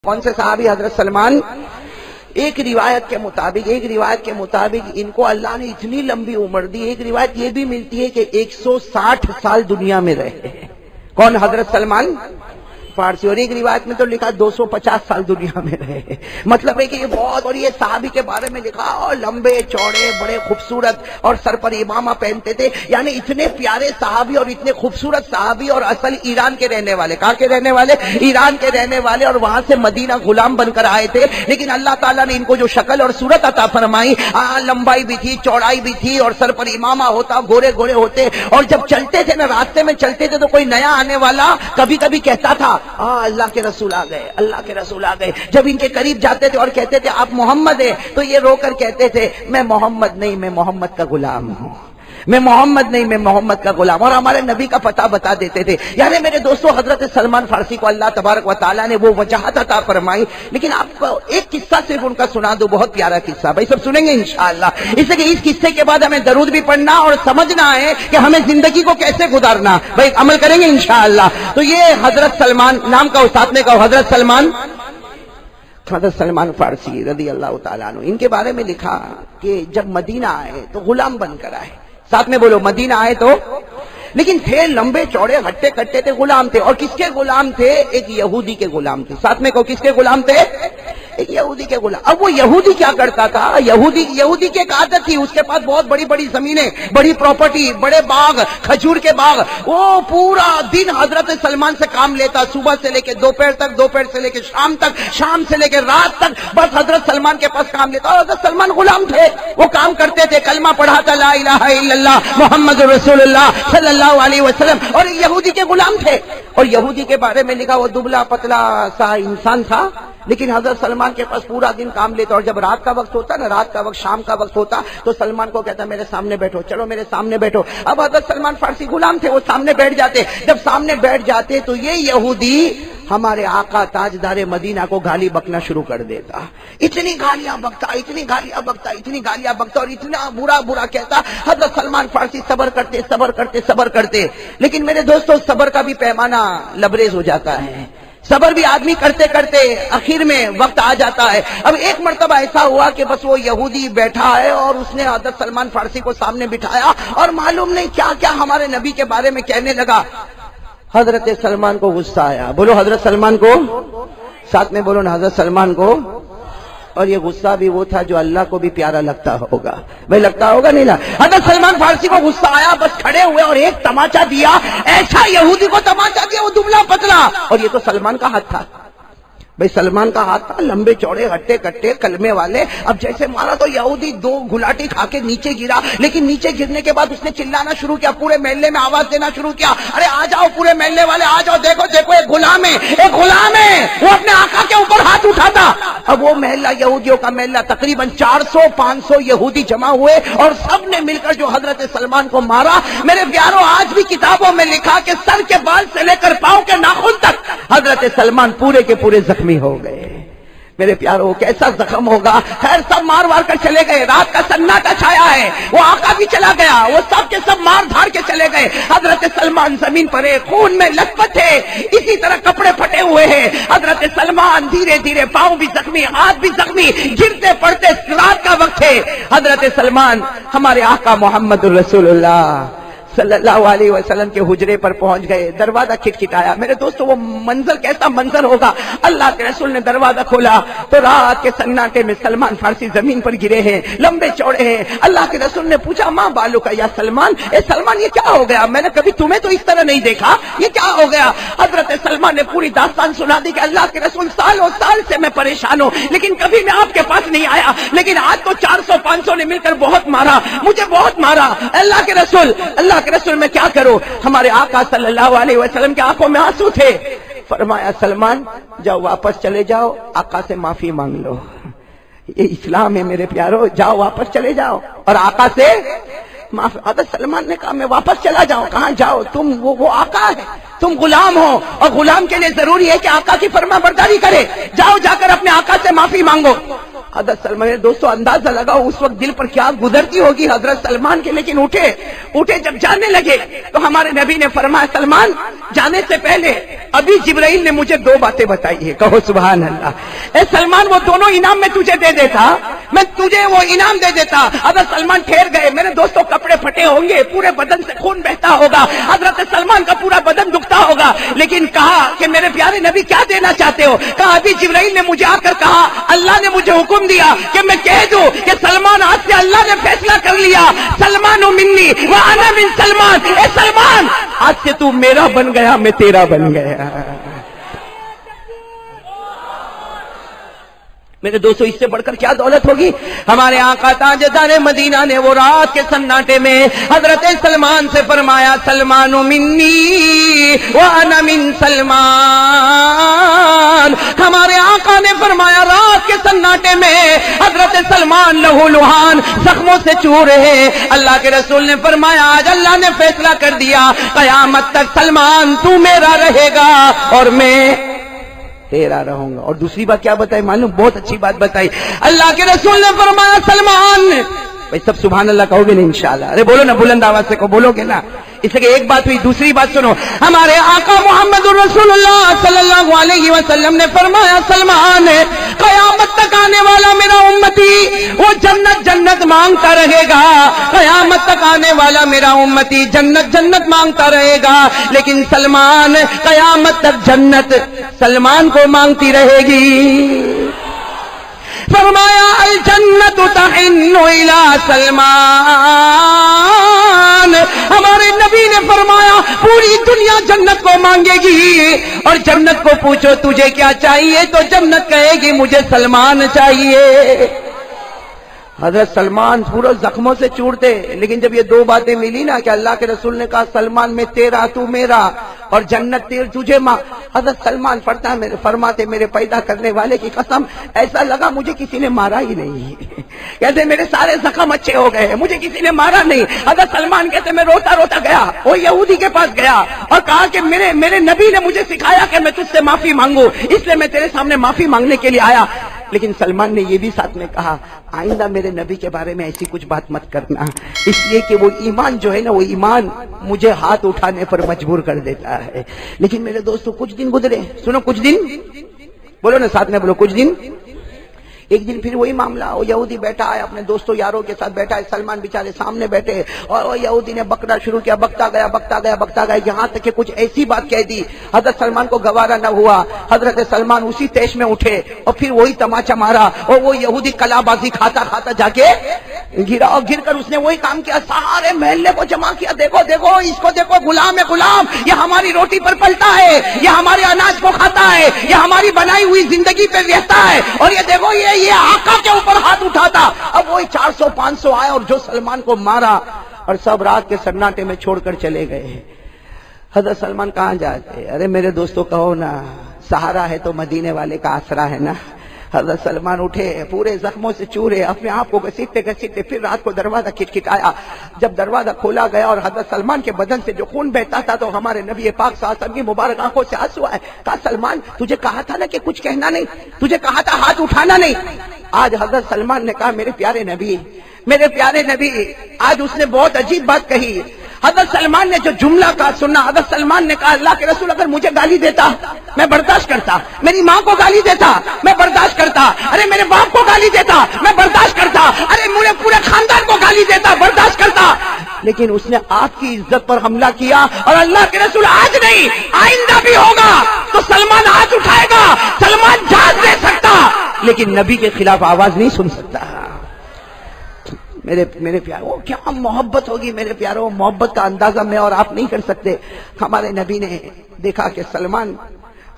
کون سے صحابی؟ حضرت سلمان۔ ایک روایت کے مطابق ان کو اللہ نے اتنی لمبی عمر دی، ایک روایت یہ بھی ملتی ہے کہ 160 سال دنیا میں رہے۔ کون؟ حضرت سلمان فارسی۔ اور ایک روایت میں تو لکھا 250 سال دنیا میں رہے۔ مطلب ہے کہ یہ بہت، اور یہ صحابی کے بارے میں لکھا اور لمبے چوڑے بڑے خوبصورت اور سر پر امامہ پہنتے تھے، یعنی اتنے پیارے صحابی اور اتنے خوبصورت صحابی، اور اصل ایران کے رہنے والے۔ کہاں کے رہنے والے؟ ایران کے رہنے والے، اور وہاں سے مدینہ غلام بن کر آئے تھے۔ لیکن اللہ تعالیٰ نے ان کو جو شکل اور صورت عطا فرمائی، لمبائی بھی تھی، چوڑائی بھی تھی، اور سر پر امامہ ہوتا، گورے گورے ہوتے، اور جب چلتے تھے نا، راستے میں چلتے تھے تو کوئی نیا آنے والا کبھی کبھی کہتا تھا اللہ کے رسول آ گئے، اللہ کے رسول آ گئے۔ جب ان کے قریب جاتے تھے اور کہتے تھے آپ محمد ہیں، تو یہ رو کر کہتے تھے میں محمد نہیں، میں محمد کا غلام ہوں، میں محمد نہیں، میں محمد کا غلام۔ اور ہمارے نبی کا پتہ بتا دیتے تھے۔ یعنی میرے دوستو، حضرت سلمان فارسی کو اللہ تبارک و تعالیٰ نے وہ وجاہت عطا فرمائی۔ لیکن آپ کو ایک قصہ صرف ان کا سنا دو، بہت پیارا قصہ، بھائی سب سنیں گے انشاءاللہ۔ اس لیے کہ اس قصے کے بعد ہمیں درود بھی پڑھنا اور سمجھنا ہے کہ ہمیں زندگی کو کیسے گزارنا، بھائی عمل کریں گے انشاءاللہ۔ تو یہ حضرت سلمان، نام کا استاد نے کہا حضرت سلمان فارسی رضی اللہ تعالیٰ عنہ، ان کے بارے میں لکھا کہ جب مدینہ آئے تو غلام بن کر آئے۔ ساتھ میں بولو، مدینہ آئے تو، لیکن تھے لمبے چوڑے ہٹے کٹے تھے، غلام تھے۔ اور کس کے غلام تھے؟ ایک یہودی کے غلام تھے۔ ساتھ میں کو کس کے غلام تھے؟ ایک یہودی کے غلام۔ اب وہ یہودی کیا کرتا تھا؟ یہودی کی ایک عادت تھی، اس کے پاس بہت بڑی بڑی زمینیں، بڑی پراپرٹی، بڑے باغ، کھجور کے باغ۔ وہ پورا دن حضرت سلمان سے کام لیتا، صبح سے لے کے دوپہر تک، دوپہر سے لے کے شام تک، شام سے لے کے رات تک، بس حضرت سلمان کے پاس کام لیتا۔ اور حضرت سلمان غلام تھے، وہ کام کرتے تھے، کلمہ پڑھاتا لا الہ الا اللہ محمد رسول اللہ صلی اللہ علیہ وسلم، اور یہودی کے غلام تھے۔ اور یہودی کے بارے میں لکھا وہ دبلا پتلا سا انسان تھا، لیکن حضرت سلمان کے پاس پورا دن کام لیتا۔ اور جب رات کا وقت ہوتا نا، رات کا وقت، شام کا وقت ہوتا، تو سلمان کو کہتا میرے سامنے بیٹھو، چلو میرے سامنے بیٹھو۔ اب حضرت سلمان فارسی غلام تھے، وہ سامنے بیٹھ جاتے۔ جب سامنے بیٹھ جاتے تو یہ یہودی ہمارے آقا تاجدار مدینہ کو گالی بکنا شروع کر دیتا۔ اتنی گالیاں بکتا، اتنی گالیاں بکتا، اتنی گالیاں بکتا، اور اتنا برا کہتا۔ حضرت سلمان فارسی صبر کرتے، لیکن میرے دوستو، صبر کا بھی پیمانہ لبریز ہو جاتا ہے۔ صبر بھی آدمی کرتے کرتے آخر میں وقت آ جاتا ہے۔ اب ایک مرتبہ ایسا ہوا کہ بس وہ یہودی بیٹھا ہے، اور اس نے حضرت سلمان فارسی کو سامنے بٹھایا، اور معلوم نہیں کیا کیا ہمارے نبی کے بارے میں کہنے لگا۔ حضرت سلمان کو غصہ آیا، بولو حضرت سلمان کو، ساتھ میں بولو نا حضرت سلمان کو۔ اور یہ غصہ بھی وہ تھا جو اللہ کو بھی پیارا لگتا ہوگا، بھائی لگتا ہوگا نہیں نا؟ حضرت سلمان فارسی کو غصہ آیا، بس کھڑے ہوئے اور ایک تماچا دیا، ایسا یہودی کو تماچا دیا، وہ دبلا پتلا، اور یہ تو سلمان کا ہاتھ تھا، بھائی سلمان کا ہاتھ تھا، لمبے چوڑے ہٹے کٹے کلمے والے۔ اب جیسے مارا تو یہودی دو گلاٹی کھا کے نیچے گرا، لیکن نیچے گرنے کے بعد اس نے چلانا شروع کیا، پورے محلے میں آواز دینا شروع کیا، ارے آ جاؤ پورے محلے والے، آ جاؤ، دیکھو دیکھو ایک غلام ہے، ایک غلام ہے۔ وہ اپنے آقا کے اوپر ہاتھ اٹھاتا۔ اب وہ محلہ یہودیوں کا محلہ، تقریباً 400-500 یہودی جمع ہوئے، اور سب نے مل کر جو حضرت سلمان کو مارا۔ میرے پیاروں، آج بھی کتابوں میں لکھا کہ سر کے بال سے لے کر پاؤں کے ناخن تک حضرت سلمان پورے کے پورے زخمی ہو گئے۔ میرے پیاروں، کیسا زخم ہوگا۔ خیر سب مار کر چلے گئے، رات کا سناٹا چھایا ہے، وہ آقا بھی چلا گیا، وہ سب کے سب مار دھار کے چلے گئے۔ حضرت سلمان زمین پر ہے، خون میں لت پت ہے، اسی طرح کپڑے پھٹے ہوئے ہیں۔ حضرت سلمان دھیرے دھیرے، پاؤں بھی زخمی، ہاتھ بھی زخمی، گرتے پڑتے، رات کا وقت ہے۔ حضرت سلمان ہمارے آقا محمد رسول اللہ صلی اللہ علیہ وسلم کے حجرے پر پہنچ گئے، دروازہ کھٹکھٹایا۔ میرے دوستو، وہ منظر کیسا منظر ہوگا۔ اللہ کے رسول نے دروازہ کھولا تو رات کے سناٹے میں سلمان فارسی زمین پر گرے ہیں، لمبے چوڑے ہیں۔ اللہ کے رسول نے پوچھا ماں بالو کا یا سلمان، اے سلمان یہ کیا ہو گیا؟ میں نے کبھی تمہیں تو اس طرح نہیں دیکھا، یہ کیا ہو گیا؟ حضرت سلمان نے پوری داستان سنا دی کہ اللہ کے رسول سالوں سال سے میں پریشان ہوں، لیکن کبھی میں آپ کے پاس نہیں آیا، لیکن آج تو 400-500 نے مل کر بہت مارا، مجھے بہت مارا۔ اللہ کے رسول میں کیا کروں؟ ہمارے آقا صلی اللہ علیہ وسلم کے آنکھوں میں آنسو تھے۔ فرمایا سلمان جاؤ، واپس چلے جاؤ، آقا سے معافی مانگ لو، یہ اسلام ہے میرے پیارو، جاؤ واپس چلے جاؤ اور آقا سے معافی۔ حضرت سلمان نے کہا میں واپس چلا جاؤں؟ کہاں جاؤ، تم وہ آقا ہے، تم غلام ہو، اور غلام کے لیے ضروری ہے کہ آقا کی فرما برداری کرے۔ جاؤ، جا کر اپنے آقا سے معافی مانگو۔ حضرت سلمان، دوستو اندازہ لگاؤ اس وقت دل پر کیا گزرتی ہوگی حضرت سلمان کے. لیکن اٹھے جب جانے لگے تو ہمارے نبی نے فرمایا سلمان جانے سے پہلے ابھی جبرائیل نے مجھے 2 باتیں بتائی ہے. کہو سبحان اللہ. اے سلمان وہ دونوں انعام میں تجھے دے دیتا، میں تجھے وہ انعام دے دیتا. حضرت سلمان ٹھہر گئے. میرے دوستوں کپڑے پھٹے ہوں گے، پورے بدن سے خون بہتا ہوگا، حضرت سلمان کا پورا بدن دکھتا ہوگا، لیکن کہا کہ میرے پیارے نبی کیا دینا چاہتے ہو؟ کہا ابھی جبرائیل نے مجھے آ کر کہا اللہ نے مجھے حکم دیا کہ میں کہہ دوں کہ سلمان آج سے اللہ نے فیصلہ کر لیا، سلمان منی وانا من سلمان. اے سلمان آج سے تو میرا بن گیا، میں تیرا بن گیا. میرے دوستو اس سے بڑھ کر کیا دولت ہوگی؟ ہمارے آقا تاجدار مدینہ نے وہ رات کے سناٹے میں حضرت سلمان سے فرمایا سلمان منی وانا من سلمان. ہمارے آقا نے فرمایا رات کے سناٹے میں حضرت سلمان لہو لہان زخموں سے چور ہے. اللہ کے رسول نے فرمایا آج اللہ نے فیصلہ کر دیا قیامت تک سلمان تو میرا رہے گا اور میں تیرا رہوں گا. اور دوسری بات کیا بتائی معلوم؟ بہت اچھی بات بتائی. اللہ کے رسول نے فرمایا سلمان، بھائی سب سبحان اللہ کہو گے نا انشاءاللہ؟ ارے بولو نا، بلند آواز سے بولو گے نا؟ اس لیے ایک بات ہوئی. دوسری بات سنو، ہمارے آقا محمد رسول اللہ صلی اللہ علیہ وسلم نے فرمایا سلمان قیامت تک آنے والا میرا امتی وہ جنت جنت مانگتا رہے گا، قیامت تک آنے والا میرا امتی جنت جنت مانگتا رہے گا، لیکن سلمان قیامت تک جنت سلمان کو مانگتی رہے گی. فرمایا الجنت تحن الی سلمان. ہمارے نبی نے فرمایا پوری دنیا جنت کو مانگے گی اور جنت کو پوچھو تجھے کیا چاہیے تو جنت کہے گی مجھے سلمان چاہیے. حضرت سلمان پورا زخموں سے چورتے، لیکن جب یہ 2 باتیں ملی نا کہ اللہ کے رسول نے کہا سلمان میں تیرا تو میرا اور جنت تجھے ماں، حضرت سلمان فرماتے میرے پیدا کرنے والے کی قسم ایسا لگا مجھے کسی نے مارا ہی نہیں. کہتے میرے سارے زخم اچھے ہو گئے، مجھے کسی نے مارا نہیں. حضرت سلمان کہتے میں روتا روتا گیا وہ یہودی کے پاس گیا اور کہا کہ میرے نبی نے مجھے سکھایا کہ میں تجھ سے معافی مانگوں، اس لیے میں تیرے سامنے معافی مانگنے کے لیے آیا. لیکن سلمان نے یہ بھی ساتھ میں کہا آئندہ میرے نبی کے بارے میں ایسی کچھ بات مت کرنا، اس لیے کہ وہ ایمان جو ہے نا وہ ایمان مجھے ہاتھ اٹھانے پر مجبور کر دیتا ہے. لیکن میرے دوستو کچھ دن گزرے، سنو کچھ دن، بولو نا ساتھ میں بولو کچھ دن. ایک دن پھر وہی معاملہ، وہ یہودی بیٹھا ہے اپنے دوستوں یاروں کے ساتھ بیٹھا ہے، سلمان بیچارے سامنے بیٹھے اور وہ یہودی نے بکنا شروع کیا، بکتا گیا یہاں تک کہ کچھ ایسی بات کہہ دی حضرت سلمان کو گوارا نہ ہوا. حضرت سلمان اسی تیش میں اٹھے اور پھر وہی تماچا مارا اور وہ یہودی کلا بازی کھاتا جا کے گرا اور گر کر اس نے وہی کام کیا، سارے محلے کو جمع کیا، دیکھو اس کو دیکھو، غلام ہے غلام، یہ ہماری روٹی پر پلتا ہے، یہ ہمارے اناج کو کھاتا ہے، یہ ہماری بنائی ہوئی زندگی پہ رہتا ہے، اور یہ دیکھو یہ آقا کے اوپر ہاتھ اٹھاتا. اب وہی 400-500 آئے اور جو سلمان کو مارا اور سب رات کے سناٹے میں چھوڑ کر چلے گئے. حضرت سلمان کہاں جاتے؟ ارے میرے دوستوں کہو نا سہارا ہے تو مدینے والے کا آسرا ہے نا. حضرت سلمان اٹھے پورے زخموں سے چورے، اپنے آپ کو گھسیٹتے پھر رات کو دروازہ کھٹکھٹایا. جب دروازہ کھولا گیا اور حضرت سلمان کے بدن سے جو خون بہتا تھا تو ہمارے نبی پاک صلی اللہ علیہ وسلم کی مبارک آنکھوں سے آنسو آئے. کہا سلمان تجھے کہا تھا نا کہ کچھ کہنا نہیں، تجھے کہا تھا ہاتھ اٹھانا نہیں. آج حضرت سلمان نے کہا میرے پیارے نبی آج اس نے بہت عجیب بات کہی. حضرت سلمان نے جو جملہ کہا سننا، حضرت سلمان نے کہا اللہ کے رسول اگر مجھے گالی دیتا میں برداشت کرتا، میری ماں کو گالی دیتا میں برداشت کرتا، ارے میرے باپ کو گالی دیتا میں برداشت کرتا، ارے میرے پورے خاندان کو گالی دیتا برداشت کرتا، لیکن اس نے آپ کی عزت پر حملہ کیا. اور اللہ کے رسول آج نہیں آئندہ بھی ہوگا تو سلمان ہاتھ اٹھائے گا، سلمان جان دے سکتا لیکن نبی کے خلاف آواز نہیں سن سکتا. میرے پیارو کیا محبت ہوگی میرے پیارو، محبت کا اندازہ میں اور آپ نہیں کر سکتے. ہمارے نبی نے دیکھا کہ سلمان،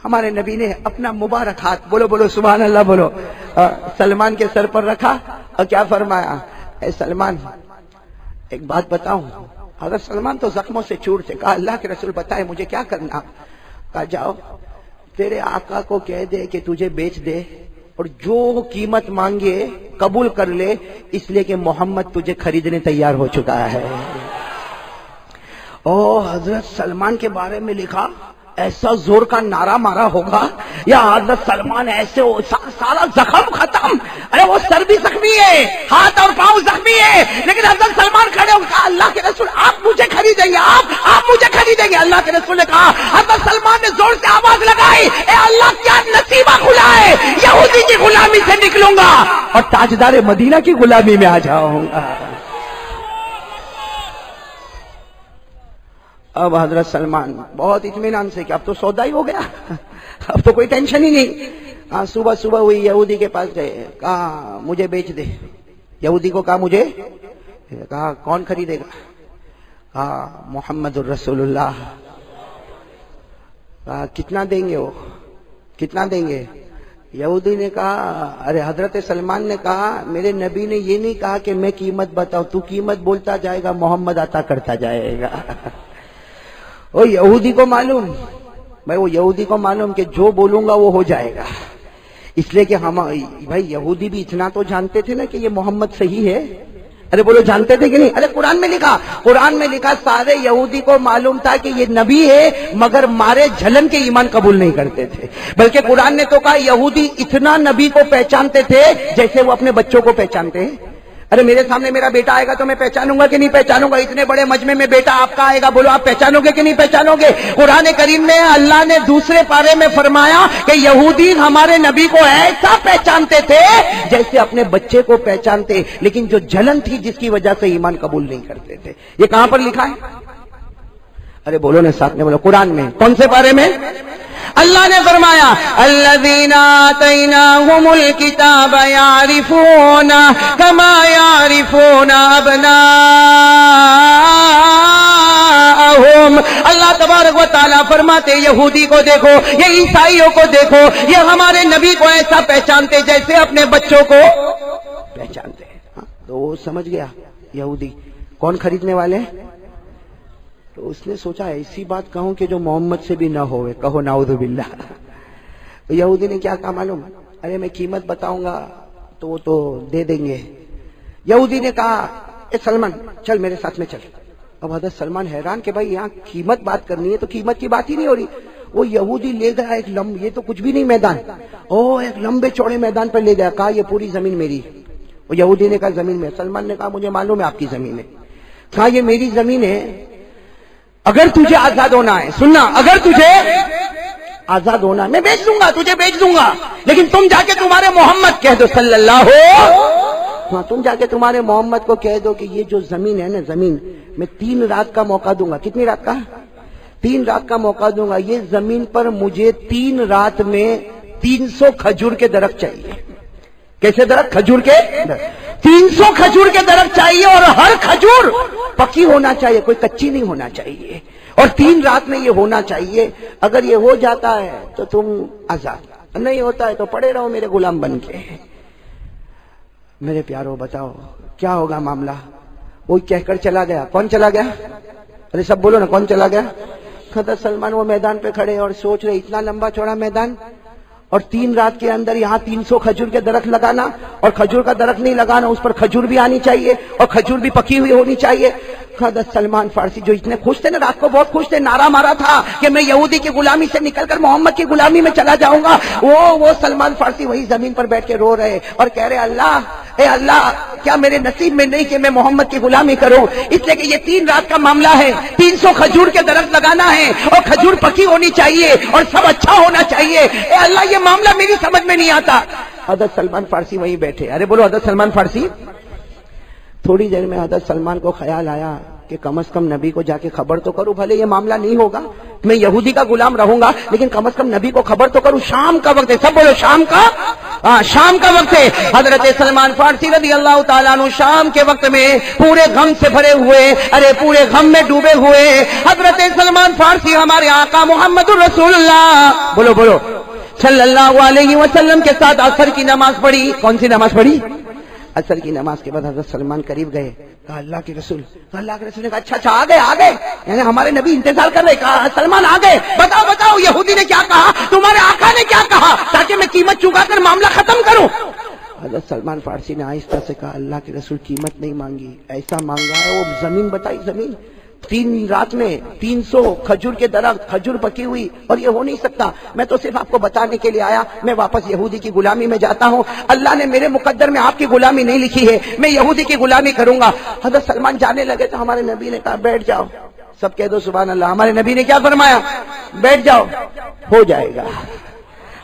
ہمارے نبی نے اپنا مبارک ہاتھ بولو سبحان اللہ بولو سلمان کے سر پر رکھا اور کیا فرمایا، اے سلمان ایک بات بتاؤں. حضرت سلمان تو زخموں سے چور تھے. کہا اللہ کے رسول بتائے مجھے کیا کرنا. کہا جاؤ تیرے آقا کو کہہ دے کہ تجھے بیچ دے اور جو قیمت مانگے قبول کر لے، اس لیے کہ محمد تجھے خریدنے تیار ہو چکا ہے. حضرت سلمان کے بارے میں لکھا ایسا زور کا نعرہ مارا ہوگا یا حضرت سلمان ایسے سارا زخم ختم. ارے ارے وہ سر بھی زخمی ہے، ہاتھ اور پاؤں زخمی ہے، لیکن حضرت سلمان کھڑے ہو کہا اللہ کے رسول آپ مجھے خریدیں گے، آپ مجھے خریدیں گے؟ اللہ کے رسول نے کہا، حضرت سلمان نے زور سے آواز لگائی، اے اللہ کیا نصیبہ کھلا ہے، یہودی کی غلامی سے نکلوں گا اور تاجدار مدینہ کی غلامی میں آ جاؤں گا۔ اب حضرت سلمان بہت اطمینان سے کہ اب تو سودا ہی ہو گیا، اب تو کوئی ٹینشن ہی نہیں۔ صبح صبح ہوئی، یہودی کے پاس گئے، کہا مجھے بیچ دے۔ یہودی کو کہا مجھے، کہا کون خریدے گا؟ کہا محمد الرسول اللہ۔ کہا کتنا دیں گے وہ، کتنا دیں گے؟ یہودی نے کہا، ارے حضرت سلمان نے کہا میرے نبی نے یہ نہیں کہا کہ میں قیمت بتاؤں، تو قیمت بولتا جائے گا، محمد عطا کرتا جائے گا۔ وہ یہودی کو معلوم، بھائی وہ یہودی کو معلوم کہ جو بولوں گا وہ ہو جائے گا، اس لیے کہ ہم بھائی یہودی بھی اتنا تو جانتے تھے نا کہ یہ محمد صحیح ہے۔ ارے بولو جانتے تھے کہ نہیں؟ ارے قرآن میں لکھا سارے یہودی کو معلوم تھا کہ یہ نبی ہے، مگر مارے جھلن کے ایمان قبول نہیں کرتے تھے، بلکہ قرآن نے تو کہا یہودی اتنا نبی کو پہچانتے تھے جیسے وہ اپنے بچوں کو پہچانتے ہیں۔ ارے میرے سامنے میرا بیٹا آئے گا تو میں پہچانوں گا کہ نہیں پہچانوں گا؟ اتنے بڑے مجمع میں بیٹا آپ کا آئے گا، بولو آپ پہچانو گے کہ نہیں پہچانو گے؟ قرآن کریم میں اللہ نے دوسرے پارے میں فرمایا کہ یہودی ہمارے نبی کو ایسا پہچانتے تھے جیسے اپنے بچے کو پہچانتے، لیکن جو جلن تھی جس کی وجہ سے ایمان قبول نہیں کرتے تھے۔ یہ کہاں پر لکھا ہے؟ ارے بولو نا ساتھ میں، بولو قرآن میں کون سے پارے میں؟ اللہ نے فرمایا الذین آتیناہم الکتاب یعرفون کما یعرفون ابناءہم۔ اللہ تبارک و تعالیٰ فرماتے یہودی کو دیکھو، یہ عیسائیوں کو دیکھو، یہ ہمارے نبی کو ایسا پہچانتے جیسے اپنے بچوں کو پہچانتے ہیں۔ تو وہ سمجھ گیا یہودی کون خریدنے والے ہیں، تو اس نے سوچا ایسی بات کہوں کہ جو محمد سے بھی نہ ہوئے، کہو نعوذ باللہ۔ تو یہودی نے کیا کہا معلوم؟ ارے میں قیمت بتاؤں گا تو وہ تو دے دیں گے۔ یہودی نے کہا اے سلمان چل میرے ساتھ میں چل۔ اب حضرت سلمان حیران کہ بھائی یہاں قیمت بات کرنی ہے تو قیمت کی بات ہی نہیں ہو رہی۔ وہ یہودی لے گیا ایک یہ تو کچھ بھی نہیں میدان، ایک لمبے چوڑے میدان پر لے گیا، کہا یہ پوری زمین میری۔ وہ یہودی نے کہا زمین میں؟ سلمان نے کہا مجھے معلوم ہے آپ کی زمین ہے۔ کہا یہ میری زمین ہے، اگر تجھے آزاد ہونا ہے، سننا، اگر تجھے آزاد ہونا ہے میں بیچ دوں گا، تجھے بیچ دوں گا، لیکن تم جا کے تمہارے محمد کہہ دو صلی اللہ ہو، تم جا کے تمہارے محمد کو کہہ دو کہ یہ جو زمین ہے نا، زمین میں 3 رات کا موقع دوں گا۔ کتنی رات کا؟ 3 رات کا موقع دوں گا۔ یہ زمین پر مجھے 3 رات میں 300 کھجور کے درخت چاہیے۔ کیسے درخت؟ کھجور کے درخت۔ 300 کھجور کے درخت چاہیے اور ہر کھجور پکی ہونا چاہیے، کوئی کچی نہیں ہونا چاہیے، اور 3 رات میں یہ ہونا چاہیے۔ اگر یہ ہو جاتا ہے تو تم آزاد، نہیں ہوتا ہے تو پڑے رہو میرے غلام بن کے۔ میرے پیارو بتاؤ کیا ہوگا معاملہ؟ وہ کہہ کر چلا گیا۔ کون چلا گیا؟ ارے سب بولو نا، کون چلا گیا؟ حضرت سلمان وہ میدان پہ کھڑے اور سوچ رہے اتنا لمبا چوڑا میدان اور 3 رات کے اندر یہاں 300 کھجور کے درخت لگانا، اور کھجور کا درخت نہیں لگانا، اس پر کھجور بھی آنی چاہیے اور کھجور بھی پکی ہوئی ہونی چاہیے۔ حضرت سلمان فارسی جو اتنے خوش تھے نا، رات کو بہت خوش تھے، نعرہ مارا تھا کہ میں یہودی کی غلامی سے نکل کر محمد کی غلامی میں چلا جاؤں گا، وہ سلمان فارسی وہی زمین پر بیٹھ کے رو رہے اور کہہ رہے اللہ، اے اللہ کیا میرے نصیب میں نہیں کہ میں محمد کی غلامی کروں؟ اس لیے کہ یہ 3 رات کا معاملہ ہے، 300 کھجور کے درخت لگانا ہے اور کھجور پکی ہونی چاہیے اور سب اچھا ہونا چاہیے۔ اے اللہ یہ معاملہ میری سمجھ میں نہیں آتا۔ حضرت سلمان فارسی وہیں بیٹھے۔ ارے بولو حضرت سلمان فارسی۔ تھوڑی دیر میں حضرت سلمان کو خیال آیا کہ کم از کم نبی کو جا کے خبر تو کروں، بھلے یہ معاملہ نہیں ہوگا، میں یہودی کا غلام رہوں گا، لیکن کم از کم نبی کو خبر تو کروں۔ شام کا وقت ہے، سب بولو شام کا، شام کا وقت ہے۔ حضرت سلمان فارسی رضی اللہ تعالیٰ عنہ شام کے وقت میں پورے غم سے بھرے ہوئے، پورے غم میں ڈوبے ہوئے حضرت سلمان فارسی ہمارے آقا محمد الرسول اللہ بولو صلی اللہ علیہ وسلم کے ساتھ عصر کی نماز پڑھی۔ کون سی نماز پڑھی؟ عصر کی نماز کے بعد حضرت سلمان قریب گئے، کہا اللہ کے رسول نے کہا اچھا آ گئے، یعنی ہمارے نبی انتظار کر رہے۔ کہا سلمان آ گئے، بتاؤ یہودی نے کیا کہا، تمہارے آقا نے کیا کہا، تاکہ میں قیمت چکا کر معاملہ ختم کروں۔ حضرت سلمان فارسی نے آہستہ سے کہا اللہ کے رسول قیمت نہیں مانگی، ایسا مانگا ہے وہ زمین بتائی، زمین 3 رات میں 300 کھجور کے درخت، کھجور پکی ہوئی، اور یہ ہو نہیں سکتا. میں تو صرف آپ کو بتانے کے لیے آیا، میں واپس یہودی کی غلامی میں جاتا ہوں. اللہ نے میرے مقدر میں آپ کی غلامی نہیں لکھی ہے، میں یہودی کی غلامی کروں گا. حضرت سلمان جانے لگے تو ہمارے نبی نے کہا بیٹھ جاؤ. سب کہہ دو سبحان اللہ. ہمارے نبی نے کیا فرمایا؟ بیٹھ جاؤ، ہو جائے گا.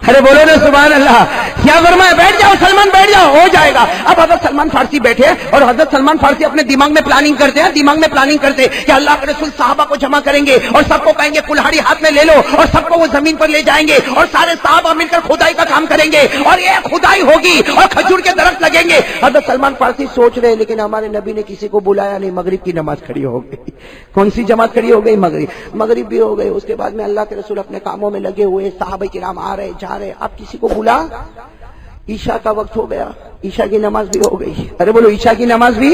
ارے بولو نا سبحان اللہ. کیا فرمایا؟ بیٹھ جاؤ سلمان، بیٹھ جاؤ، ہو جائے گا. اب حضرت سلمان فارسی بیٹھے، اور حضرت سلمان فارسی اپنے دماغ میں پلاننگ کرتے ہیں، دماغ میں پلاننگ کرتے کہ اللہ کے رسول صحابہ کو جمع کریں گے اور سب کو کہیں گے کلہاڑی ہاتھ میں لے لو، اور سب کو وہ زمین پر لے جائیں گے اور سارے صحابہ مل کر کھدائی کا کام کریں گے اور یہ کھدائی ہوگی اور کھجور کے درخت لگیں گے. حضرت سلمان فارسی سوچ رہے، لیکن ہمارے نبی نے کسی کو بلایا نہیں. مغرب کی نماز کھڑی ہو گئی. کون سی جماعت کھڑی ہو گئی؟ مغرب بھی ہو گئی. اس کے بعد میں اللہ کے رسول اپنے کاموں میں لگے ہوئے، صحابہ کرام آ رہے جا رہے. آپ کسی کو بلا، عشاء کا وقت ہو گیا، عشاء کی نماز بھی ہو گئی. ارے بولو عشاء کی نماز بھی.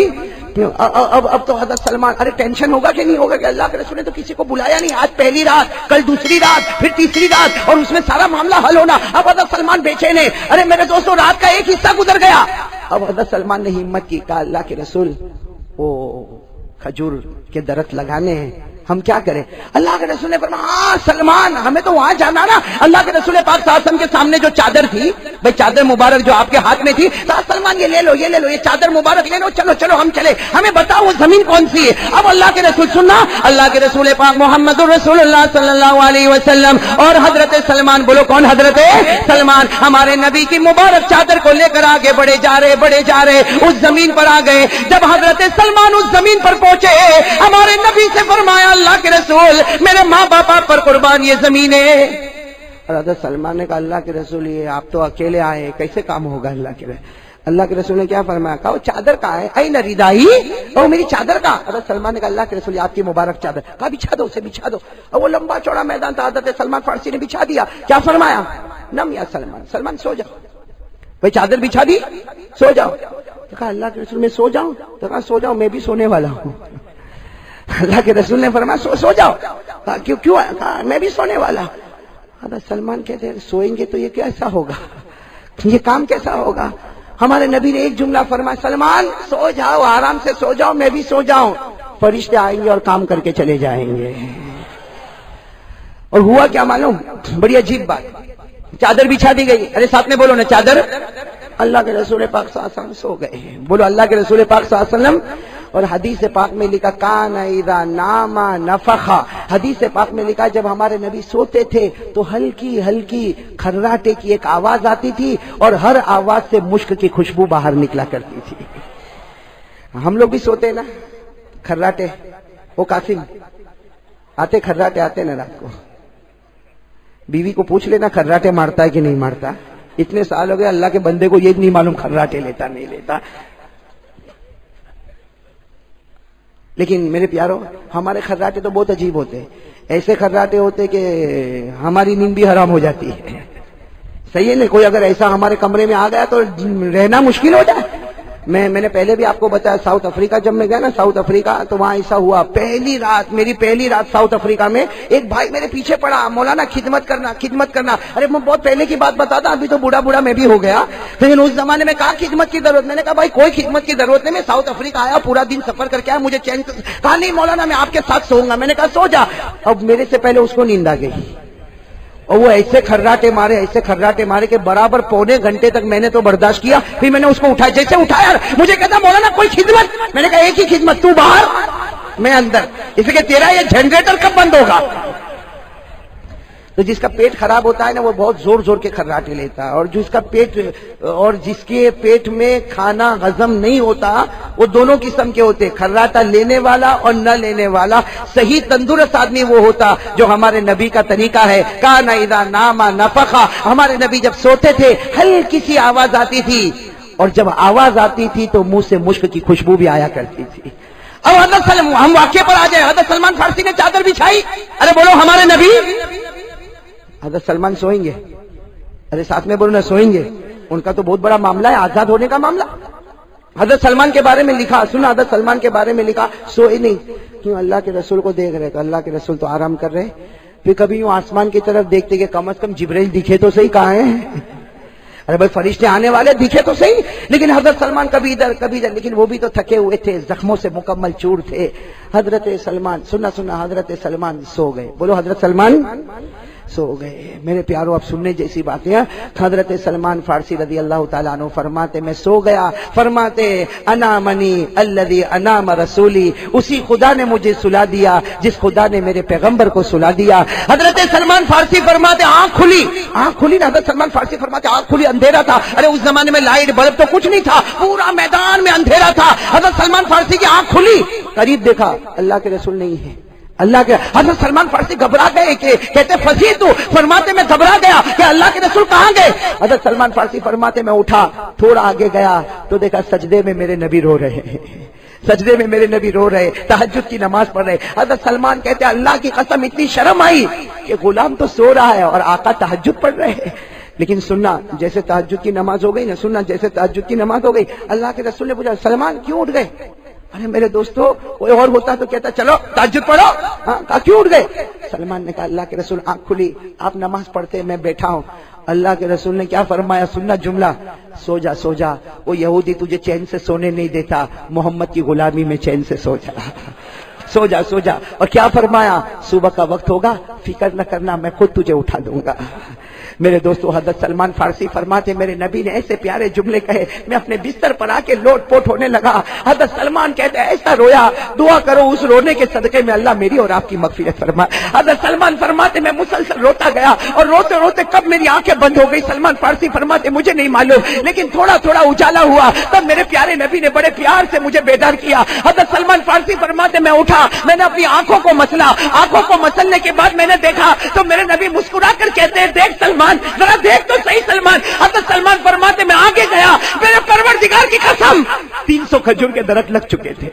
اب تو حضرت سلمان، ارے ٹینشن ہوگا کہ نہیں ہوگا کہ اللہ کے رسول نے تو کسی کو بلایا نہیں. آج پہلی رات، کل دوسری رات، پھر تیسری رات، اور اس میں سارا معاملہ حل ہونا. اب حضرت سلمان بےچین ہے. ارے میرے دوستوں، رات کا ایک حصہ گزر گیا. اب حضرت سلمان نے ہمت کی، کہا اللہ کے رسول وہ کھجور کے درخت لگانے ہیں، ہم کیا کریں؟ اللہ کے رسول نے فرمایا ہاں سلمان، ہمیں تو وہاں جانا نا. اللہ کے رسول پاک صلی اللہ علیہ وسلم کے سامنے جو چادر تھی، بھائی چادر مبارک جو آپ کے ہاتھ میں تھی، سلمان یہ لے لو، یہ لے لو، یہ چادر مبارک لے لو، چلو چلو ہم چلے، ہمیں بتاؤ وہ زمین کون سی ہے. اب اللہ کے رسول سننا، اللہ کے رسول پاک محمد رسول اللہ صلی اللہ علیہ وسلم اور حضرت سلمان، بولو کون؟ حضرت سلمان ہمارے نبی کی مبارک چادر کو لے کر آگے بڑھے جا رہے اس زمین پر آ گئے. جب حضرت سلمان اس زمین پر پہنچے، ہمارے نبی سے فرمایا اللہ کے رسول میرے ماں باپا پر قربان یہ زمین ہے. اور حضرت سلمان نے کہا اللہ کے رسول یہ آپ تو اکیلے آئے، کیسے کام ہوگا؟ اللہ کے رسول نے کیا فرمایا؟ کہا وہ چادر کہاں ہے؟ این ردائی، او میری چادر کا. حضرت سلمان نے کہا اللہ کے رسول آپ کی مبارک چادر. کہا بچھا دو، اسے بچھا دو. اور وہ لمبا چوڑا میدان تھا، حضرت سلمان فارسی نے بچھا دیا. کیا فرمایا؟ نم یا سلمان سو جاؤ. بھائی چادر بچھا دی، سو جاؤ. کہا اللہ کے رسول میں سو جاؤں؟ تو کہا سو جاؤ، میں بھی سونے والا ہوں. اللہ کے رسول نے فرمایا سو جاؤ. کیوں؟ کہا میں بھی سونے والا. حضرت سلمان کہتے ہیں سوئیں گے تو یہ کیسا ہوگا، یہ کام کیسا ہوگا؟ ہمارے نبی نے ایک جملہ فرمایا سلمان سو جاؤ، آرام سے سو جاؤ، میں بھی سو جاؤں، فرشتے آئیں گے اور کام کر کے چلے جائیں گے. اور ہوا کیا معلوم؟ بڑی عجیب بات، چادر بچھا دی گئی. ارے ساتھ میں بولو نا چادر. اللہ کے رسول پاک صلی اللہ علیہ وسلم سو گئے. بولو اللہ کے رسول پاک صلی اللہ علیہ وسلم. اور حدیث پاک میں لکھا کان اذا نام نفخا، حدیث پاک میں لکھا جب ہمارے نبی سوتے تھے تو ہلکی ہلکی کھراٹے کی ایک آواز آتی تھی اور ہر آواز سے مشک کی خوشبو باہر نکلا کرتی تھی. ہم لوگ بھی سوتے نا کھراٹے. وہ قاسم آتے کھراٹے آتے نا رات کو، بیوی کو پوچھ لینا کھراٹے مارتا ہے کہ نہیں مارتا. اتنے سال ہو گئے اللہ کے بندے کو یہ نہیں معلوم کھراٹے لیتا نہیں لیتا. لیکن میرے پیارو ہمارے کھراٹے تو بہت عجیب ہوتے ہیں. ایسے کھراٹے ہوتے کہ ہماری نیند بھی حرام ہو جاتی ہے. صحیح ہے نا؟ کوئی اگر ایسا ہمارے کمرے میں آ گیا تو رہنا مشکل ہو جائے. میں نے پہلے بھی آپ کو بتایا ساؤتھ افریقہ جب میں گیا نا ساؤتھ افریقہ تو وہاں ایسا ہوا. میری پہلی رات ساؤتھ افریقہ میں ایک بھائی میرے پیچھے پڑا، مولانا خدمت کرنا. ارے میں بہت پہلے کی بات بتاتا، ابھی تو بوڑھا میں بھی ہو گیا، لیکن اس زمانے میں کہا خدمت کی ضرورت. میں نے کہا بھائی کوئی خدمت کی ضرورت نہیں، میں ساؤتھ افریقہ آیا پورا دن سفر کر کے آیا، مجھے چین. کہا نہیں مولانا میں آپ کے ساتھ سوؤں گا. میں نے کہا سو جا. اب میرے سے پہلے اس کو نیند آ گئی اور وہ ایسے کھراٹے مارے کہ برابر پونے گھنٹے تک میں نے تو برداشت کیا. پھر میں نے اس کو اٹھایا، جیسے اٹھایا مجھے کہتا مولانا کوئی خدمت. میں نے کہا ایک ہی خدمت، تو باہر میں اندر، اس لیے تیرا یہ جنریٹر کب بند ہوگا. تو جس کا پیٹ خراب ہوتا ہے نا وہ بہت زور زور کے کھراٹے لیتا ہے، اور جس کے پیٹ میں کھانا ہضم نہیں ہوتا وہ دونوں قسم کے ہوتے، کھراٹا لینے والا اور نہ لینے والا. صحیح تندرست آدمی وہ ہوتا جو ہمارے نبی کا طریقہ ہے. کان اذا نام نفخا، ہمارے نبی جب سوتے تھے ہلکی سی آواز آتی تھی، اور جب آواز آتی تھی تو منہ سے مشک کی خوشبو بھی آیا کرتی تھی. اب حضرت ہم واقعے پر آ جائیں. حضرت سلمان فارسی نے چادر بچھائی. ارے بولو ہمارے نبی. حضرت سلمان سوئیں گے. ارے ساتھ میں بولو نا سوئیں گے. ان کا تو بہت بڑا معاملہ ہے، آزاد ہونے کا معاملہ. حضرت سلمان کے بارے میں لکھا، سنا حضرت سلمان کے بارے میں لکھا سوئے نہیں. کیوں؟ اللہ کے رسول کو دیکھ رہے تو اللہ کے رسول تو آرام کر رہے. پھر کبھی یوں آسمان کی طرف دیکھتے کہ کم از کم جبرائیل دکھے تو صحیح، کہاں ہے. ارے بھائی فرشتے آنے والے دکھے تو صحیح، لیکن حضرت سلمان کبھی ادھر کبھی ادھر، لیکن وہ بھی تو تھکے ہوئے تھے، زخموں سے مکمل چور تھے۔ حضرت سلمان سنا حضرت سلمان سو گئے، بولو حضرت سلمان سو گئے۔ میرے پیارو اب سننے جیسی باتیں ہیں۔ حضرت سلمان فارسی رضی اللہ تعالیٰ عنہ فرماتے میں سو گیا، فرماتے انامنی الذی انام رسولی، اسی خدا نے مجھے سلا دیا جس خدا نے میرے پیغمبر کو سلا دیا۔ حضرت سلمان فارسی فرماتے آنکھ کھلی نا، حضرت سلمان فارسی فرماتے آنکھ کھلی، اندھیرا تھا، ارے اس زمانے میں لائٹ بلب تو کچھ نہیں تھا، پورا میدان میں اندھیرا تھا۔ حضرت سلمان فارسی کی آنکھ کھلی، قریب دیکھا اللہ کے رسول نہیں ہے، اللہ کے حضرت سلمان فارسی گھبرا گئے کہ کہتے فصیح تو، فرماتے میں گھبرا گیا کہ اللہ کے رسول کہاں گئے؟ حضرت سلمان فارسی فرماتے میں اٹھا، تھوڑا آگے گیا تو دیکھا سجدے میں میرے نبی رو رہے ہیں، سجدے میں میرے نبی رو رہے، تہجد کی نماز پڑھ رہے۔ حضرت سلمان کہتے اللہ کی قسم اتنی شرم آئی کہ غلام تو سو رہا ہے اور آقا تہجد پڑھ رہے ہیں۔ لیکن سننا جیسے تہجد کی نماز ہو گئی نا، سننا جیسے تہجد کی نماز ہو گئی، اللہ کے رسول نے پوچھا سلمان کیوں اٹھ گئے؟ ارے میرے دوستو کوئی اور ہوتا تو کہتا چلو تہجد پڑھو، ہاں کیوں اٹھ گئے؟ سلمان نے کہا اللہ کے رسول آنکھ کھلی، آپ نماز پڑھتے میں بیٹھا ہوں، اللہ کے رسول نے کیا فرمایا؟ سننا جملہ، سو جا، وہ یہودی تجھے چین سے سونے نہیں دیتا، محمد کی غلامی میں چین سے سو جا۔ اور کیا فرمایا؟ صبح کا وقت ہوگا فکر نہ کرنا، میں خود تجھے اٹھا دوں گا۔ میرے دوستو حضرت سلمان فارسی فرماتے میرے نبی نے ایسے پیارے جملے کہے، میں اپنے بستر پر آ کے لوٹ پوٹ ہونے لگا۔ حضرت سلمان کہتے ایسا رویا، دعا کرو اس رونے کے صدقے میں اللہ میری اور آپ کی مغفرت فرمائے۔ حضرت سلمان فرماتے میں مسلسل روتا گیا اور روتے روتے کب میری آنکھیں بند ہو گئی، سلمان فارسی فرماتے مجھے نہیں معلوم، لیکن تھوڑا تھوڑا اجالا ہوا، تب میرے پیارے نبی نے بڑے پیار سے مجھے بیدار کیا۔ حضرت سلمان فارسی فرماتے میں اٹھا، میں نے اپنی آنکھوں کو مسلا، آنکھوں کو مسلنے کے بعد میں نے دیکھا تو میرے نبی مسکرا کر کہتے ہیں دیکھ سلمان، ذرا دیکھ تو صحیح سلمان۔ حضرت سلمان فرماتے میں آگے گیا، میرے پروردگار کی قسم 300 کھجور کے درخت لگ چکے تھے۔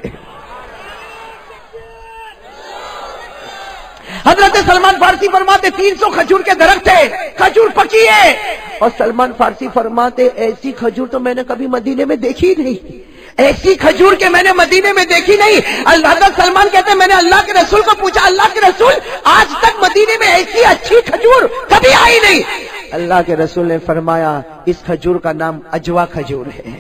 حضرت سلمان فارسی فرماتے 300 کھجور کے درخت تھے، کھجور پکی ہے، اور سلمان فارسی فرماتے ایسی کھجور تو میں نے کبھی مدینے میں دیکھی نہیں، ایسی کھجور کے میں نے مدینے میں دیکھی نہیں۔ حضرت سلمان کہتے ہیں میں نے اللہ کے رسول کو پوچھا، اللہ کے رسول آج تک مدینے میں ایسی اچھی کھجور کبھی آئی نہیں۔ اللہ کے رسول نے فرمایا اس کھجور کا نام اجوا کھجور ہے۔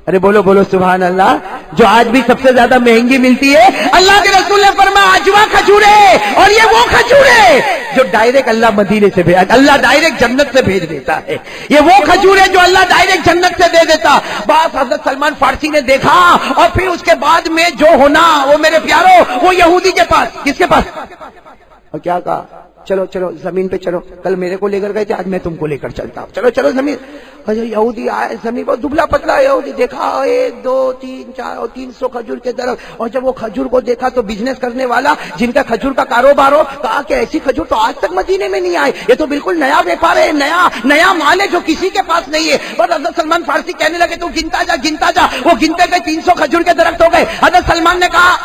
ارے بولو سبحان اللہ، جو آج بھی سب سے زیادہ مہنگی ملتی ہے، اللہ کے رسول نے فرمایا اجوا کھجور ہے، اور یہ وہ کھجور ہے جو ڈائریکٹ اللہ مدینے سے اللہ ڈائریکٹ جنت سے بھیج دیتا ہے، یہ وہ کھجور ہے جو اللہ ڈائریکٹ جنت سے دے دیتا۔ بس حضرت سلمان فارسی نے دیکھا، اور پھر اس کے بعد میں جو ہونا وہ میرے پیارو وہ یہودی کے پاس، کس کے پاس؟ اور کیا کہا چلو زمین پہ چلو، کل میرے کو لے کر گئے تھے آج میں تم کو لے کر چلتا ہوں، چلو زمین۔ یہودی آئے زمین پر، دبلا پتلا یہودی، دیکھا 1 2 3 4 اور 300 کھجور کے درخت، اور جب وہ کھجور کو دیکھا تو بزنس کرنے والا جن کا کھجور کا کاروبار ہو کہا کہ ایسی کھجور تو آج تک مدینے میں نہیں آئی، یہ تو بالکل نیا ویپار ہے، نیا مال ہے جو کسی کے پاس نہیں ہے۔ بس حضرت سلمان فارسی کہنے لگے تو گنتا جا، وہ گنتے گئے 300 کھجور کے درخت ہو گئے۔ حضرت سلمان نے کہا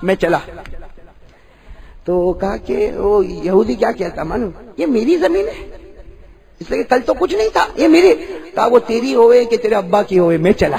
میں چلا، تو کہا کہ وہ یہودی کیا کہتا مانو یہ میری زمین ہے، اس لیے کل تو کچھ نہیں تھا، یہ میری، کہا وہ تیری ہوئے کہ تیرے ابا کی ہوئے، میں چلا،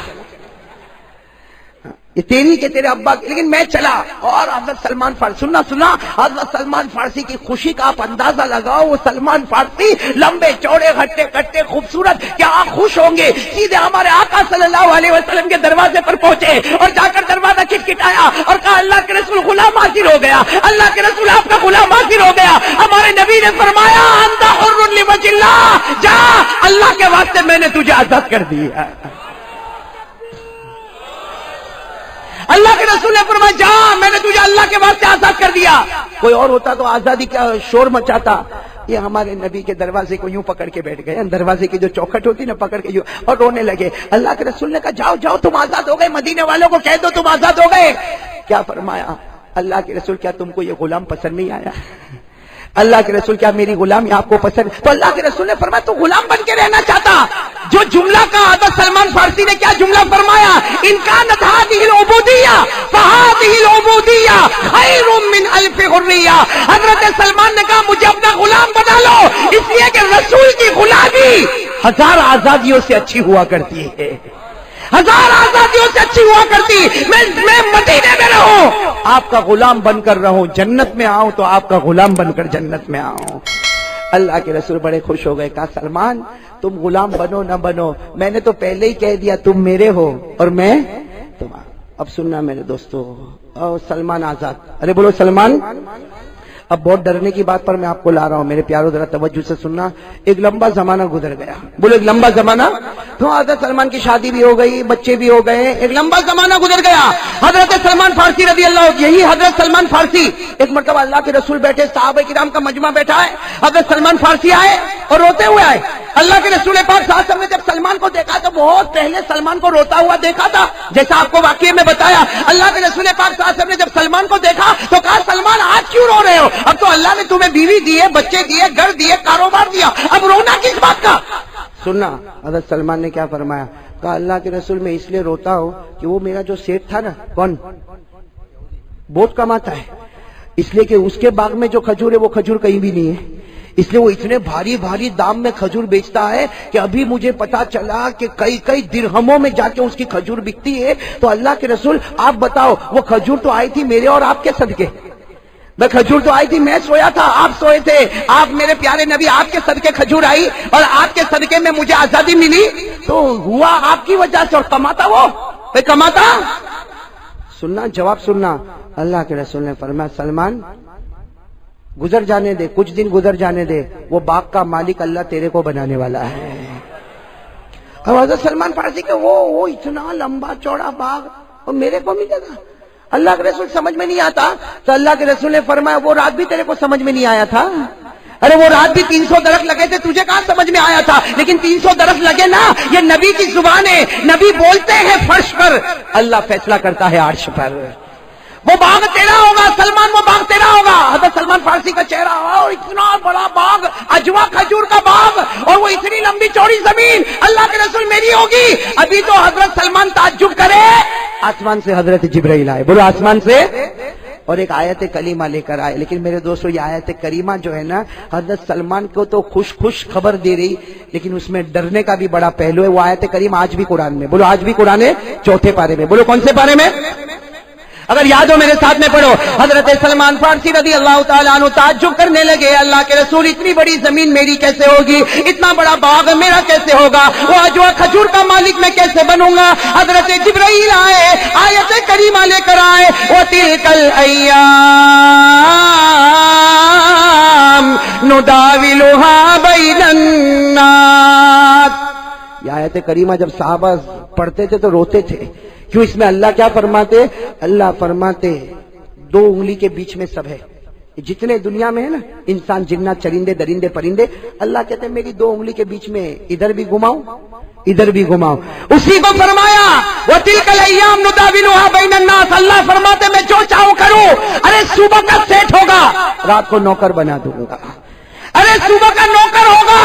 یہ تیری کہ تیرے ابا کی، لیکن میں چلا۔ اور حضرت سلمان فارسی سننا حضرت سلمان فارسی کی خوشی کا آپ اندازہ لگاؤ، وہ سلمان فارسی لمبے چوڑے ہٹے کٹے خوبصورت، کیا آپ خوش ہوں گے، سیدھے ہمارے آقا صلی اللہ علیہ وسلم کے دروازے پر پہنچے اور جا کر دروازہ کھٹکھٹایا اور کہا اللہ کے رسول غلام حاضر ہو گیا، اللہ کے رسول آپ کا غلام حاضر ہو گیا۔ ہمارے نبی نے فرمایا انت حر لوجه اللہ، جا اللہ کے واسطے میں نے تجھے آزاد کر دیا۔ اللہ کے رسول نے فرمایا جا میں نے تجھے اللہ کے واسطے آزاد کر دیا۔ کوئی اور ہوتا تو آزادی کا شور مچاتا، یہ ہمارے نبی کے دروازے کو یوں پکڑ کے بیٹھ گئے، دروازے کی جو چوکھٹ ہوتی نا پکڑ کے یوں، اور رونے لگے۔ اللہ کے رسول نے کہا جاؤ تم آزاد ہو گئے، مدینے والوں کو کہہ دو تم آزاد ہو گئے۔ کیا فرمایا اللہ کے رسول، کیا تم کو یہ غلام پسند نہیں آیا؟ اللہ کے رسول کیا میری غلامی آپ کو پسند؟ تو اللہ کے رسول نے فرمایا تو غلام بن کے رہنا چاہتا؟ جو جملہ کا حضرت سلمان فارسی نے کیا جملہ فرمایا، ان کانت هذه العبودیہ فهذه العبودیہ خیر من الف حریہ۔ حضرت سلمان نے کہا مجھے اپنا غلام بنا لو، اس لیے کہ رسول کی غلامی 1000 آزادیوں سے اچھی ہوا کرتی ہے، 1000 آزادیوں سے اچھی ہوا کرتی۔ میں مدینے میں رہوں، آپ کا غلام بن کر رہوں، جنت میں آؤں تو آپ کا غلام بن کر جنت میں آؤں۔ اللہ کے رسول بڑے خوش ہو گئے، کہا سلمان تم غلام بنو نہ بنو، میں نے تو پہلے ہی کہہ دیا تم میرے ہو اور میں تمہارا۔ اب سننا میرے دوستو، سلمان آزاد، ارے بولو سلمان۔ اب بہت ڈرنے کی بات پر میں آپ کو لا رہا ہوں میرے پیاروں، ذرا توجہ سے سننا۔ ایک لمبا زمانہ گزر گیا، بولو ایک لمبا زمانہ، تو حضرت سلمان کی شادی بھی ہو گئی، بچے بھی ہو گئے، ایک لمبا زمانہ گزر گیا۔ حضرت سلمان فارسی رضی اللہ عنہ، یہی حضرت سلمان فارسی، ایک مرتبہ اللہ کے رسول بیٹھے، صحابہ کرام کا مجمع بیٹھا ہے، حضرت سلمان فارسی آئے اور روتے ہوئے آئے۔ اللہ کے رسول پاک صلی اللہ علیہ وسلم نے جب سلمان کو دیکھا تو بہت پہلے سلمان کو روتا ہوا دیکھا تھا، جیسا آپ کو واقعے میں بتایا۔ اللہ کے رسول پاک صلی اللہ علیہ وسلم نے جب سلمان کو دیکھا تو کہا سلمان آج کیوں رو رہے ہو؟ اب تو اللہ نے تمہیں بیوی دیے، بچے دیے، گھر دیے، کاروبار دیا، اب رونا کس بات کا؟ سننا حضرت سلمان نے کیا فرمایا، کہا اللہ کے رسول میں اس لیے روتا ہوں کہ وہ میرا جو سیٹ تھا نا، کون بہت کماتا ہے، اس لیے کہ اس کے باغ میں جو کھجور ہے وہ کھجور کہیں بھی نہیں ہے، اس لیے وہ اتنے بھاری بھاری دام میں کھجور بیچتا ہے کہ ابھی مجھے پتا چلا کہ کئی درہموں میں جا کے اس کی کھجور بکتی ہے۔ تو اللہ کے رسول آپ بتاؤ، وہ کھجور تو آئی تھی میرے اور آپ کے صدقے، میں کھجور تو آئی تھی، میں سویا تھا، آپ سوئے تھے، آپ میرے پیارے نبی، آپ کے صدقے کھجور آئی اور آپ کے صدقے میں مجھے آزادی ملی، تو ہوا آپ کی وجہ سے، اور کماتا وہ کماتا۔ سننا جواب سننا، اللہ کے رسول نے فرمایا سلمان گزر جانے دے، کچھ دن گزر جانے دے، وہ باغ کا مالک اللہ تیرے کو بنانے والا ہے۔ اب حضرت سلمان فارسی کہ وہ اتنا لمبا چوڑا باغ اور میرے کو ملے گا، اللہ کے رسول سمجھ میں نہیں آتا، تو اللہ کے رسول نے فرمایا وہ رات بھی تیرے کو سمجھ میں نہیں آیا تھا، ارے وہ رات بھی 300 درخت لگے تھے، تجھے کہاں سمجھ میں آیا تھا؟ لیکن 300 درخت لگے نا، یہ نبی کی زبان ہے، نبی بولتے ہیں فرش پر، اللہ فیصلہ کرتا ہے عرش پر۔ وہ باغ تیرا ہوگا سلمان، وہ باغ تیرا ہوگا۔ حضرت سلمان فارسی کا چہرہ، اور اتنا بڑا باغ، اجوا کھجور کا باغ، اور وہ اتنی لمبی چوڑی زمین، اللہ کے رسول میری ہوگی۔ ابھی تو حضرت سلمان تعجب کرے، آسمان سے حضرت جبرائیل آئے، بولو آسمان سے، اور ایک آیت کریمہ لے کر آئے۔ لیکن میرے دوستو یہ آیت کریمہ جو ہے نا، حضرت سلمان کو تو خوش خبر دے رہی، لیکن اس میں ڈرنے کا بھی بڑا پہلو ہے۔ وہ آیت کریمہ آج بھی قرآن میں، بولو آج بھی قرآن ہے، 4 پارے میں، بولو کون سے پارے میں؟ اگر یاد ہو میرے ساتھ میں پڑھو۔ حضرت سلمان فارسی رضی اللہ تعالیٰ عنہ تعجب کرنے لگے، اللہ کے رسول اتنی بڑی زمین میری کیسے ہوگی، اتنا بڑا باغ میرا کیسے ہوگا، وہ اجوا کھجور کا مالک میں کیسے بنوں گا؟ حضرت جبرائیل آئے، آیت کریمہ لے کر آئے، وَتِلْكَ الْأَيَّامُ نُدَاوِلُهَا بَيْنَ النَّاسِ۔ یہ آیت کریمہ جب صحابہ پڑھتے تھے تو روتے تھے، کیوں؟ اس میں اللہ کیا فرماتے؟ اللہ فرماتے 2 انگلی کے بیچ میں سب ہے، جتنے دنیا میں ہے نا انسان، جنات، چرندے، درندے، پرندے، اللہ کہتے ہیں میری 2 انگلی کے بیچ میں ادھر بھی گھماؤ ادھر بھی گھماؤ۔ اسی کو فرمایا وَتِلْكَ الْأَيَّامُ نُدَاوِلُهَا بَيْنَ النَّاسِ، اللہ فرماتے میں جو چاہوں کروں، ارے صبح کا سیٹ ہوگا رات کو نوکر بنا دوں گا، ارے صبح کا نوکر ہوگا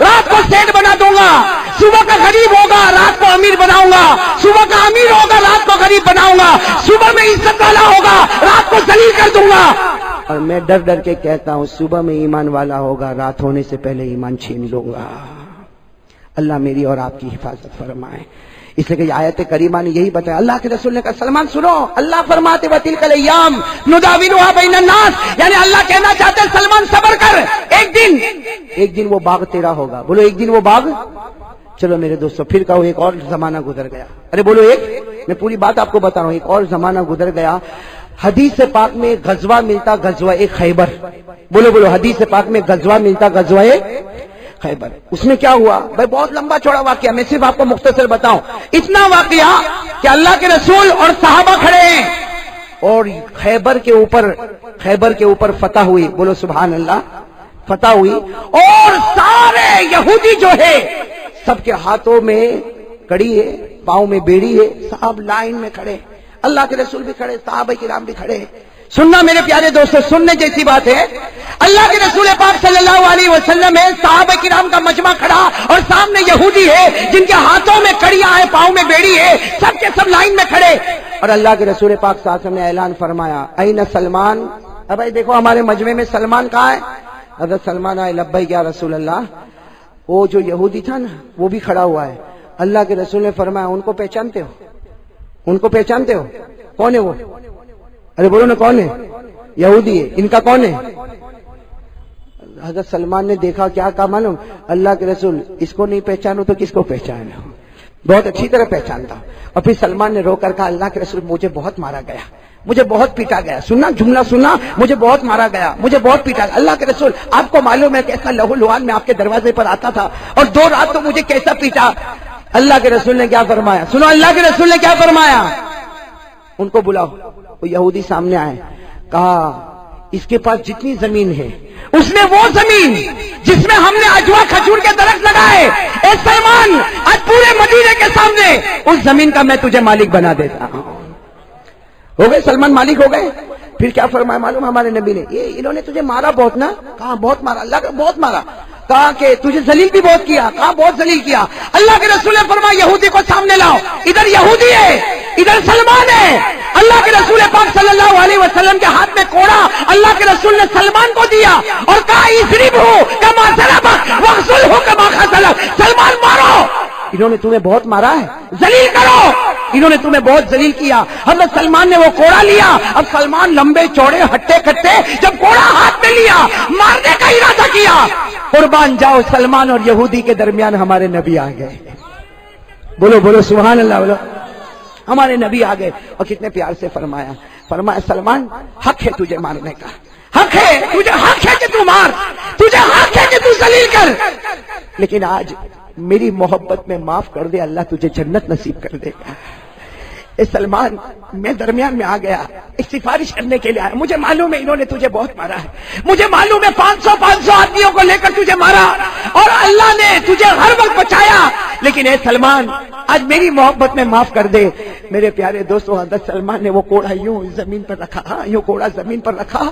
رات کو سیٹ بنا دوں گا، صبح کا غریب ہوگا رات کو امیر بناؤں گا، صبح کا امیر ہوگا رات کو غریب بناؤں گا، صبح میں عزت والا ہوگا رات کو ذلیل کر دوں گا، اور میں ڈر ڈر کے کہتا ہوں صبح میں ایمان والا ہوگا رات ہونے سے پہلے ایمان چھین لوں گا۔ اللہ میری اور آپ کی حفاظت فرمائے۔ اس لیے کہ یہ آیت کریمہ نے یہی بتایا۔ اللہ کے رسول نے کہا سلمان سنو، اللہ فرماتے وَتِلْكَ الْأَيَّامُ نُدَاوِلُهَا بَيْنَ النَّاسِ، یعنی اللہ کہنا چاہتے سلمان صبر کر، ایک دن وہ باغ تیرا ہوگا، بولو ایک دن وہ باغ۔ چلو میرے دوستو پھر کہو ایک اور زمانہ گزر گیا، ارے بولو میں پوری بات آپ کو بتا رہا ہوں، ایک اور زمانہ گزر گیا۔ حدیث پاک میں غزوہ ملتا، غزوہ خیبر، بولو حدیث پاک میں غزوہ ملتا، غزوہ خیبر۔ اس میں کیا ہوا بھائی؟ بہت لمبا چوڑا واقعہ، میں صرف آپ کو مختصر بتاؤں۔ اتنا واقعہ کہ اللہ کے رسول اور صحابہ کھڑے ہیں اور خیبر کے اوپر فتح ہوئی، بولو سبحان اللہ، فتح ہوئی، اور سارے یہودی جو ہے سب کے ہاتھوں میں کڑی ہے، پاؤں میں بیڑی ہے، صاحب لائن میں کھڑے، اللہ کے رسول بھی کھڑے، صحابہ کرام بھی کھڑے۔ سننا میرے پیارے دوستو، سننے جیسی بات ہے، اللہ کے رسول پاک صلی اللہ علیہ وسلم ہے، صحابہ کرام کا مجمع کھڑا، اور سامنے یہودی ہے جن کے ہاتھوں میں کڑیاں ہیں، پاؤں میں بیڑی ہے، سب کے سب لائن میں کھڑے، اور اللہ کے رسول پاک صلی اللہ علیہ وسلم نے اعلان فرمایا این سلمان، اب بھائی دیکھو ہمارے مجمع میں سلمان کہاں ہے؟ حضرت سلمان آئے، لبیک یا رسول اللہ۔ وہ جو یہودی تھا نا وہ بھی کھڑا ہوا ہے، اللہ کے رسول نے فرمایا ان کو پہچانتے ہو؟ ان کو پہچانتے ہو؟ کون ہے وہ؟ ارے بولو نا کون ہے؟ یہودی ہے، ان کا کون ہے؟ حضرت سلمان نے دیکھا، کیا کہا معلوم؟ اللہ کے رسول اس کو نہیں پہچانو تو کس کو پہچانو؟ بہت اچھی طرح پہچانتا. اور پھر سلمان نے رو کر کہا اللہ کے رسول مجھے بہت مارا گیا، مجھے بہت پیٹا گیا. سننا جملہ سننا، مجھے بہت مارا گیا، مجھے بہت پیٹا گیا. اللہ کے رسول آپ کو معلوم ہے کیسا لہو لہان میں آپ کے دروازے پر آتا تھا اور 2 رات تو مجھے کیسا پیٹا. اللہ کے رسول نے کیا فرمایا؟ سنو اللہ کے رسول نے کیا فرمایا؟ ان کو بلاؤ. وہ یہودی سامنے آئے، کہا اس کے پاس جتنی زمین ہے اس نے وہ زمین جس میں ہم نے اجوا کھجور کے درخت لگائے، اے سلمان آج پورے مدینے کے سامنے اس زمین کا میں تجھے مالک بنا دیتا ہوں. ہو گئے سلمان مالک ہو گئے. پھر کیا فرمایا معلوم ہمارے نبی نے؟ یہ انہوں نے تجھے مارا بہت نا؟ کہاں بہت مارا، اللہ کا بہت مارا. کہا کہ تجھے ذلیل بھی بہت کیا. کہاں بہت ذلیل کیا. اللہ کے رسول نے فرمایا یہودی کو سامنے لاؤ. ادھر یہودی ہے، ادھر سلمان ہے. اللہ کے رسول پاک صلی اللہ علیہ وسلم کے ہاتھ میں کوڑا اللہ کے رسول نے سلمان کو دیا اور کہا اضربہ کما ضربک واغسلہ کما غسلک. سلمان مارو، انہوں نے تمہیں بہت مارا ہے، ذلیل کرو، انہوں نے تمہیں بہت ذلیل کیا. حضرت سلمان نے وہ کوڑا لیا. اب سلمان لمبے چوڑے ہٹے کٹے جب کوڑا ہاتھ میں لیا مارنے کا ارادہ کیا. قربان جاؤ سلمان اور یہودی کے درمیان ہمارے نبی آ گئے. بولو بولو سبحان اللہ. بولو ہمارے نبی آ گئے اور کتنے پیار سے فرمایا سلمان حق ہے تجھے مارنے کا، حق ہے تجھے، حق ہے کہ تو مار، تجھے حق ہے کہ تو ذلیل کر، لیکن آج میری محبت میں معاف کر دے، اللہ تجھے جنت نصیب کر دے گا. اے سلمان میں درمیان میں آ گیا، ایک سفارش کرنے کے لیے آیا. مجھے معلوم ہے انہوں نے تجھے بہت مارا ہے، مجھے معلوم ہے 500 آدمیوں کو لے کر تجھے مارا اور اللہ نے تجھے ہر وقت بچایا، لیکن اے سلمان آج میری محبت میں معاف کر دے. میرے پیارے دوستو حضرت سلمان نے وہ کوڑا یوں زمین پر رکھا، یوں کوڑا زمین پر رکھا،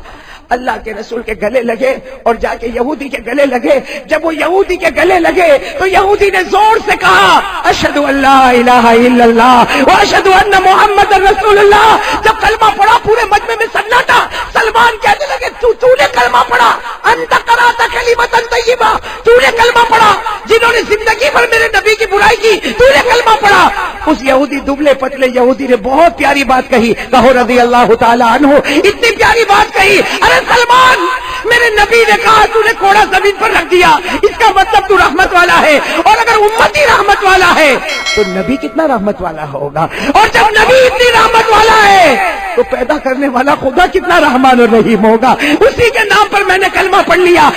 اللہ کے رسول کے گلے لگے اور جا کے یہودی کے گلے لگے. جب وہ یہودی کے گلے لگے تو یہودی نے زور سے کہا اشہد ان لا الہ الا اللہ واشہد ان محمد رسول اللہ. جب کلمہ پڑھا پورے مجمع میں سناٹا. سلمان کہنے لگے تو نے کلمہ پڑھا، انت قرأت کلمۃ طیبہ، تو نے کلمہ پڑھا. جنہوں نے زندگی بھر میرے نبی کی برائی کی تو نے کلمہ پڑھا. اس یہودی دبلے پتلے یہودی نے بہت پیاری بات کہی، کہو رضی اللہ تعالی عنہ، اتنی پیاری بات کہی. ارے سلمان میرے نبی نے کہا تو نے کوڑا زمین پر رکھ دیا، اس کا مطلب تو رحمت والا ہے، اور اگر امتی رحمت والا ہے تو نبی کتنا رحمت والا ہوگا، اور جب نبی اتنی رحمت والا ہے تو پیدا کرنے والا خدا کتنا رحمان اور رحیم ہوگا. اسی کے نام پر میں نے کلمہ پڑھ لیا.